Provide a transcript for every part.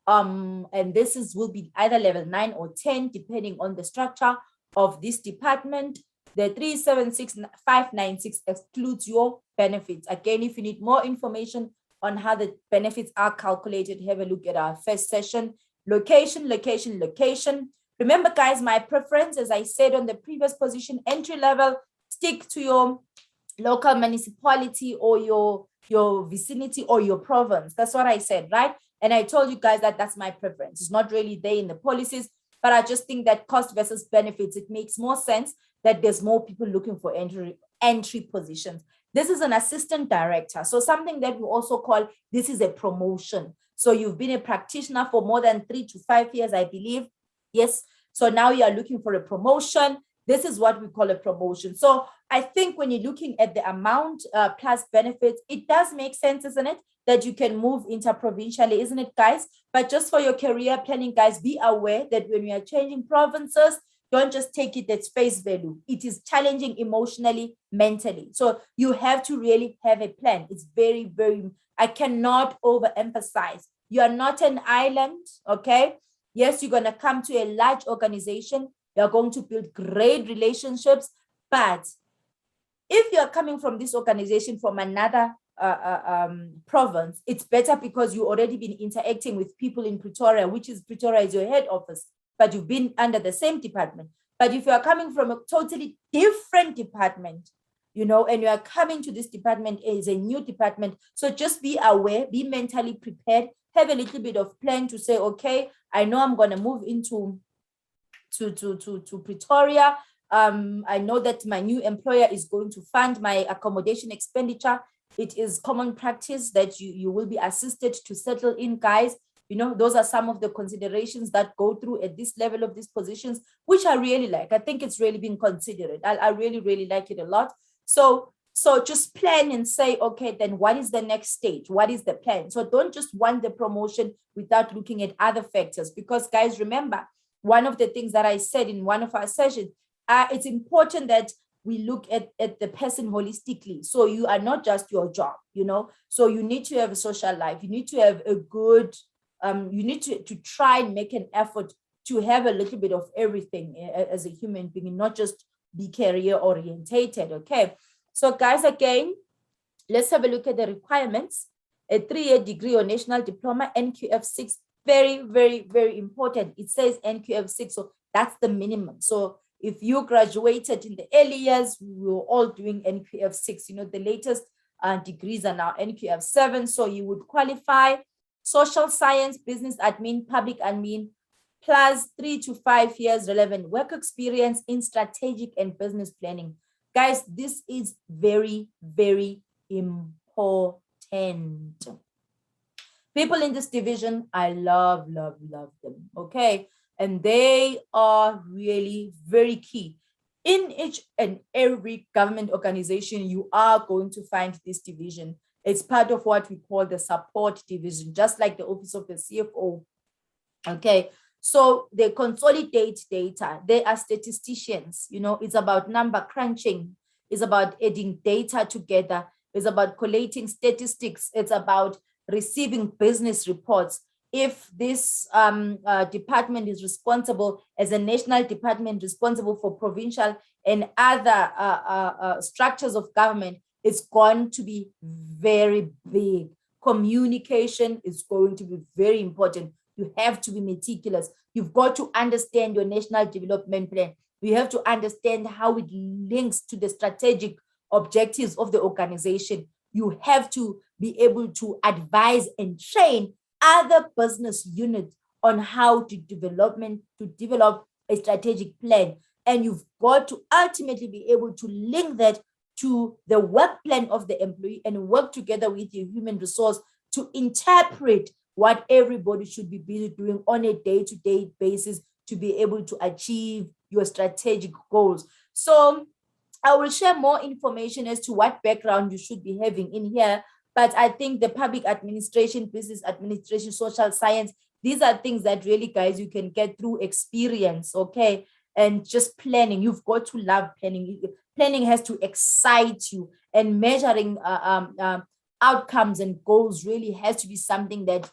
And will be either level 9 or 10, depending on the structure of this department. The 376596 excludes your benefits. Again, if you need more information on how the benefits are calculated, have a look at our first session. Location, location, location. Remember, guys, my preference, as I said on the previous position, entry level, stick to your local municipality or your vicinity or your province. That's what I said, right? And I told you guys that that's my preference. It's not really there in the policies, but I just think that cost versus benefits, it makes more sense that there's more people looking for entry positions. This is an assistant director. So something that we also call, this is a promotion. So you've been a practitioner for more than 3 to 5 years, I believe. Yes. So now you are looking for a promotion. This is what we call a promotion. So I think when you're looking at the amount plus benefits, it does make sense, isn't it? That you can move interprovincially, isn't it, guys? But just for your career planning, guys, be aware that when we are changing provinces, don't just take it at face value. It is challenging emotionally, mentally. So you have to really have a plan. It's very, very, I cannot overemphasize. You are not an island, okay? Yes, you're going to come to a large organization. You're going to build great relationships. But if you're coming from this organization from another province, it's better because you already been interacting with people in Pretoria, Pretoria is your head office, but you've been under the same department. But if you are coming from a totally different department, and you are coming to this department as a new department, so just be aware, be mentally prepared, have a little bit of plan to say, okay, I know I'm going to move into to Pretoria. I know that my new employer is going to fund my accommodation expenditure. It is common practice that you will be assisted to settle in, guys. Those are some of the considerations that go through at this level of these positions, which I really like. I think it's really been considered. I really, really like it a lot. So just plan and say, okay, then what is the next stage? What is the plan? So don't just want the promotion without looking at other factors, because, guys, remember, one of the things that I said in one of our sessions, it's important that we look at the person holistically. So you are not just your job, so you need to have a social life. You need to have a good, you need to try and make an effort to have a little bit of everything as a human being, not just be career orientated. Okay. So, guys, again, let's have a look at the requirements. A 3-year degree or national diploma, NQF6, very, very, very important. It says NQF6, so that's the minimum. So if you graduated in the early years, we were all doing NQF6. The latest degrees are now NQF7, so you would qualify. Social science, business admin, public admin, plus 3 to 5 years relevant work experience in strategic and business planning. Guys, this is very, very important. People in this division, I love, love, love them, okay? And they are really very key. In each and every government organization, you are going to find this division. It's part of what we call the support division, just like the office of the CFO, okay? So they consolidate data. They are statisticians. It's about number crunching. It's about adding data together. It's about collating statistics. It's about receiving business reports. If this department is responsible as a national department responsible for provincial and other structures of government, it's going to be very big. Communication is going to be very important. You have to be meticulous. You've got to understand your national development plan. You have to understand how it links to the strategic objectives of the organization. You have to be able to advise and train other business units on how to develop a strategic plan. And you've got to ultimately be able to link that to the work plan of the employee and work together with your human resource to interpret what everybody should be busy doing on a day-to-day basis to be able to achieve your strategic goals. So I will share more information as to what background you should be having in here. But I think the public administration, business administration, social science, these are things that really, guys, you can get through experience, okay? And just planning. You've got to love planning. Planning has to excite you, and measuring outcomes and goals really has to be something that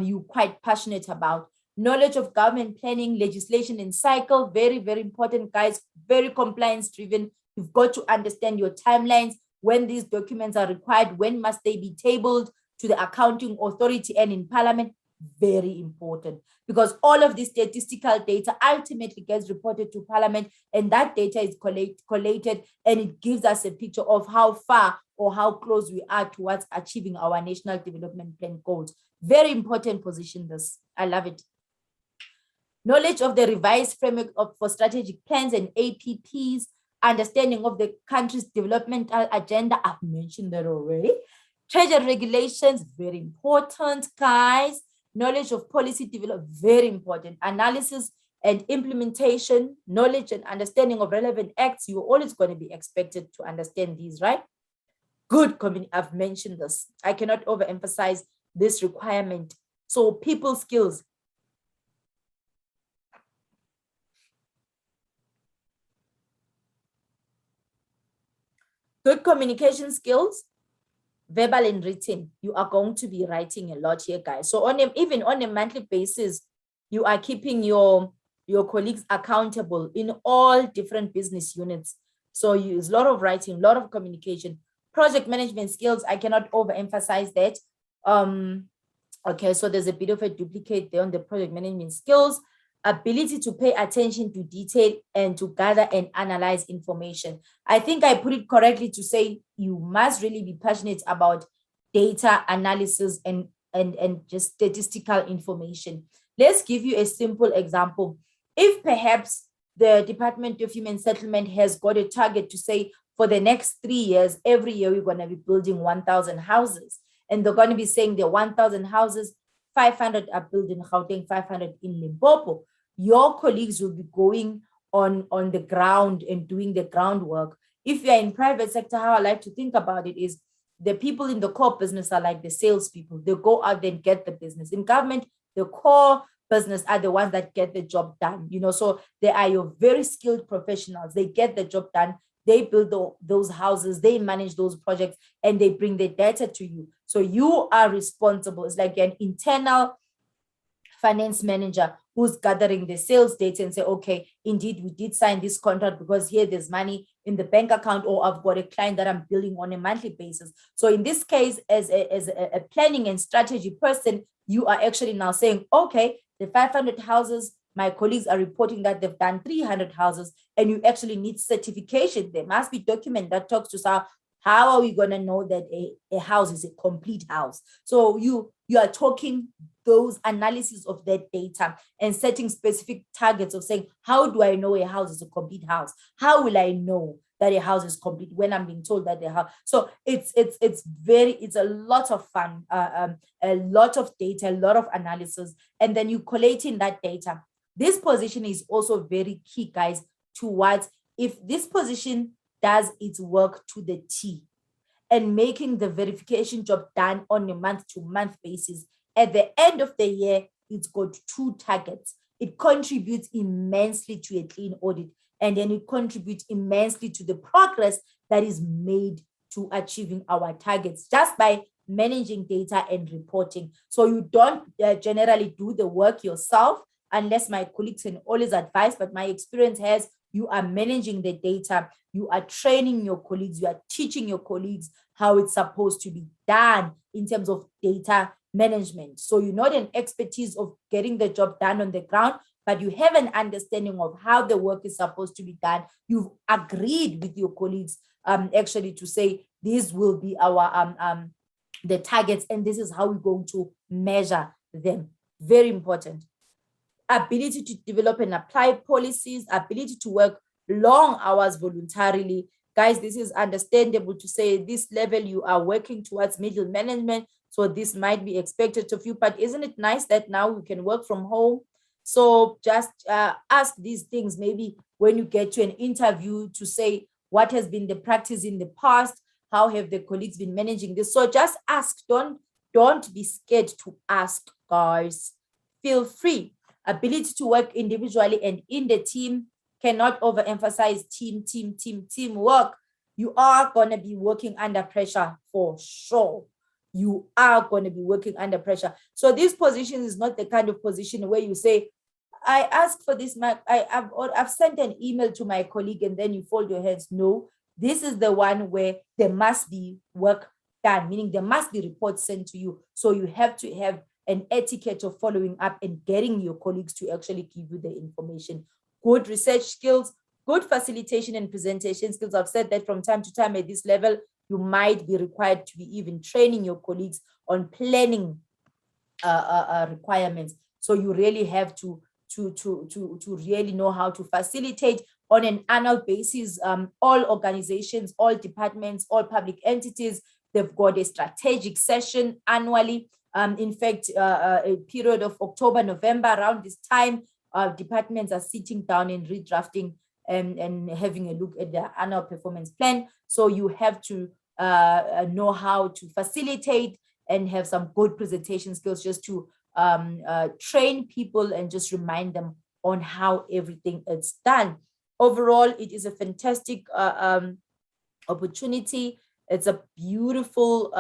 you're quite passionate about. Knowledge of government planning, legislation and cycle, very, very important, guys, very compliance driven. You've got to understand your timelines, when these documents are required, when must they be tabled to the accounting authority and in parliament. Very important, because all of this statistical data ultimately gets reported to parliament, and that data is collated, and it gives us a picture of how far or how close we are towards achieving our national development plan goals. Very important position, this. I love it. Knowledge of the revised framework for strategic plans and APPs, understanding of the country's developmental agenda. I've mentioned that already. Treasury regulations, very important, guys. Knowledge of policy development, very important. Analysis and implementation, knowledge and understanding of relevant acts. You're always going to be expected to understand these, right? Good community. I've mentioned this. I cannot overemphasize this requirement. So people skills. Good communication skills, verbal and written. You are going to be writing a lot here, guys. So even on a monthly basis, you are keeping your colleagues accountable in all different business units. So you use a lot of writing, a lot of communication. Project management skills, I cannot overemphasize that. Okay, so there's a bit of a duplicate there on the project management skills. Ability to pay attention to detail and to gather and analyze information. I think I put it correctly to say you must really be passionate about data analysis and just statistical information. Let's give you a simple example. If perhaps the Department of Human Settlement has got a target to say for the next 3 years, every year we're going to be building 1,000 houses, and they're going to be saying the 1,000 houses, 500 are built in Gauteng, 500 in Limpopo. Your colleagues will be going on the ground and doing the groundwork. If you're in private sector, how I like to think about it is the people in the core business are like the salespeople. They go out there and get the business. In government, the core business are the ones that get the job done. So they are your very skilled professionals. They get the job done. They build those houses, they manage those projects, and they bring the data to you. So you are responsible. It's like an internal finance manager who's gathering the sales data and say, okay, indeed, we did sign this contract because here there's money in the bank account, or I've got a client that I'm billing on a monthly basis. So in this case, as a planning and strategy person, you are actually now saying, okay, the 500 houses, my colleagues are reporting that they've done 300 houses, and you actually need certification. There must be document that talks to how are we going to know that a house is a complete house? So you are talking those analysis of that data and setting specific targets of saying, how do I know a house is a complete house? How will I know that a house is complete when I'm being told that the house? So it's a lot of fun, a lot of data, a lot of analysis, and then you collating that data. This position is also very key, guys, towards if this position does its work to the T and making the verification job done on a month-to-month basis. At the end of the year, it's got 2 targets. It contributes immensely to a clean audit, and then it contributes immensely to the progress that is made to achieving our targets just by managing data and reporting. So you don't generally do the work yourself, unless my colleagues can always advise, but my experience has you are managing the data, you are training your colleagues, you are teaching your colleagues how it's supposed to be done in terms of data management. So you're not an expertise of getting the job done on the ground, but you have an understanding of how the work is supposed to be done. You've agreed with your colleagues actually to say, these will be our the targets, and this is how we're going to measure them. Very important. Ability to develop and apply policies, ability to work long hours voluntarily. Guys, this is understandable to say this level you are working towards middle management, so this might be expected of you, but isn't it nice that now we can work from home? So just ask these things maybe when you get to an interview to say what has been the practice in the past, how have the colleagues been managing this? So just ask, don't be scared to ask, guys. Feel free. Ability to work individually and in the team, cannot overemphasize teamwork. You are going to be working under pressure for sure. you are going to be working under pressure. So this position is not the kind of position where you say, I asked for this, I've sent an email to my colleague and then you fold your hands. No, this is the one where there must be work done, meaning there must be reports sent to you. So you have to have an etiquette of following up and getting your colleagues to actually give you the information. Good research skills, good facilitation and presentation skills. I've said that from time to time at this level, you might be required to be even training your colleagues on planning requirements. So you really have to really know how to facilitate on an annual basis. All organizations, all departments, all public entities, they've got a strategic session annually. In fact, a period of October, November, around this time, departments are sitting down and redrafting and having a look at their annual performance plan. So you have to know how to facilitate and have some good presentation skills just to train people and just remind them on how everything is done. Overall, it is a fantastic opportunity. It's a beautiful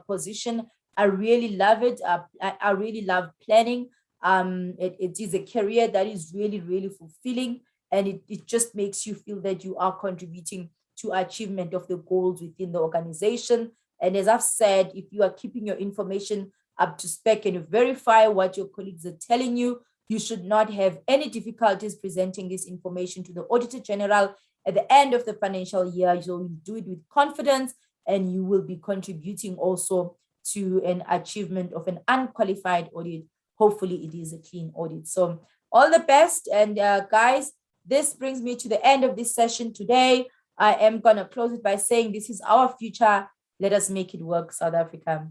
position. I really love it. I really love planning. It is a career that is really, really fulfilling, and it just makes you feel that you are contributing to achievement of the goals within the organization. And as I've said, if you are keeping your information up to spec and you verify what your colleagues are telling you, you should not have any difficulties presenting this information to the Auditor General at the end of the financial year. So you do it with confidence, and you will be contributing also to an achievement of an unqualified audit. Hopefully it is a clean audit. So all the best. And guys, this brings me to the end of this session today. I am going to close it by saying this is our future. Let us make it work, South Africa.